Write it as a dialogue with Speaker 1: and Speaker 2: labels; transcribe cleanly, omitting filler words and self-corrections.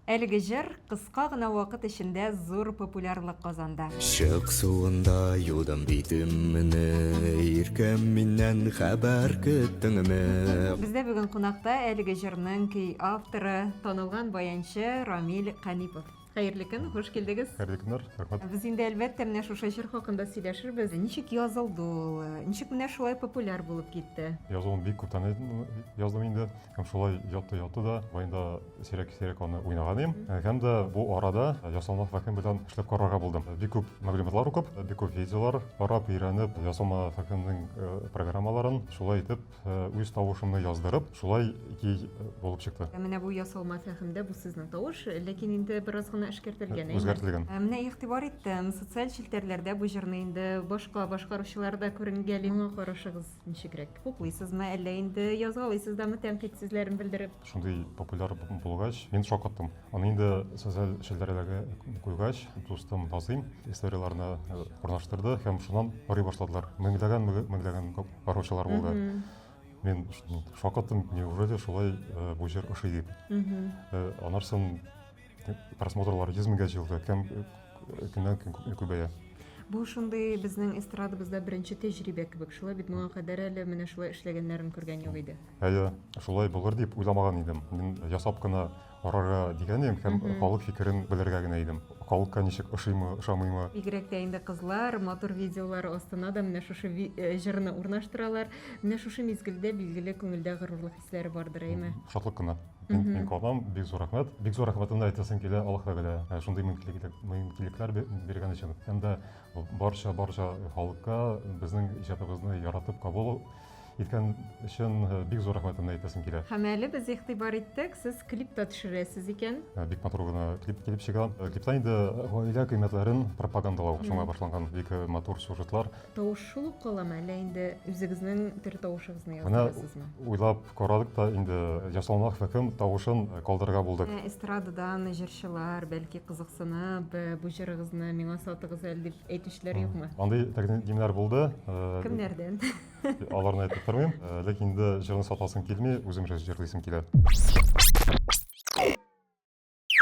Speaker 1: Әлеге җыр кыска гына вакыт эчендә зур популярлык казанды.
Speaker 2: Шык суында юдым битимне, иркем миннән хәбәр көттеңме?
Speaker 1: Бездә бүген кунакта әлеге җырның көй авторы, танылган баянчы Рамил Канипов. Хәерле көн, хош килдегез.
Speaker 3: Хәерле көннәр, рәхмәт.
Speaker 1: Без инде әлбәттә менә шушы җыр хакында сөйләшербез. Ничек язылды ул? Ничек менә шулай популяр булып китте?
Speaker 3: Язуын бик күптән яздым инде. Һәм шулай ятты да, баянда сирәк аны уйнаган идем. Һәм дә бу арада ясалма фәһем белән эшләп карарга булдым. Бик күп мәгълүматлар укып, бик күп видеолар карап, өйрәнеп, ясалма фәһемнең программаларын шулай итеп үз тавышымны яздырып, шулай ки булып чыкты.
Speaker 1: Менә бу ясалма фәһемдә бу сезнең тавыш, ләкин инде бераз гына эшкәртелгән.
Speaker 3: Үзгәртелгән.
Speaker 1: Менә игътибар иттем, социаль челтәрләрдә бу җырны инде башка башкаручылар да күренгәли. Моңа карашыгыз ничегрәк? Хуплыйсызмы, әллә инде язгалыйсыздамы тәнкыйтьсезләрен белдереп?
Speaker 3: Шундый популяр булгач, мин шаккаттым. Аны инде социаль челтәрләргә куйгач, дустым Назым историяларны урнаштырды һәм шуннан арый башладылар. Меңләгән караучылар булды. Мин шаккаттым, неужели шулай бу җыр ошый дип. Анарсын просмотрлар 100 меңгә җилде, көннән-көн күбәя.
Speaker 1: Бу шундый безнең эстрадабызда беренче тәҗрибә кебек. Шулай бит моңа кадәр әле менә шулай эшләгәннәрен күргән юк иде.
Speaker 3: Шулай булыр дип уйламаган идем. Мин ясап кына арарга дигән идем һәм халык фикерен белергә генә идем. Халыкка ничек ошыймы, ошамыймы.
Speaker 1: Бигрәк тә инде кызлар матур видеолар астына да менә шушы җырны урнаштыралар. Менә шушы мизгелдә билгеле күңелдә горурлык хисләре бардыр, әйме?
Speaker 3: Шатлык кына. Мин калам, бик зур рәхмәт. Бик зур рәхмәтемне әйтәсем килә Аллаһ Тәгалә. Шундый мөмкинлекләр биргән өчен. Һәм дә барча халыкка безнең иҗатыбызны яратып кабул иткән өчен бик зур рәхмәтемне әйтәсем килә.
Speaker 1: Һәм әле без игътибар иттек, сез клипта төшерәсез икән.
Speaker 3: Бик матур гына клип чыга. Клипта инде гаилә кыйммәтләрен пропагандалау шуңа башланган бик матур сюжетлар.
Speaker 1: Тавыш шул ук каламы, әллә инде үзегезнең төр тавышыгызны
Speaker 3: Менә
Speaker 1: яздырасызмы?
Speaker 3: уйлап карадык та инде ясалма фәһем тавышын калдырырга булдык.
Speaker 1: Эстрададан җырчылар, бәлки кызыксынып, бу җырыгызны миңа сатыгыз әле дип әйтүчеләр юкмы?
Speaker 3: Андый тәкъдимнәр булды.
Speaker 1: Кемнәрдән?
Speaker 3: Аларны әйтеп тормыйм, ләкин инде җырны сатасым килми, үзем җырлыйсым килә.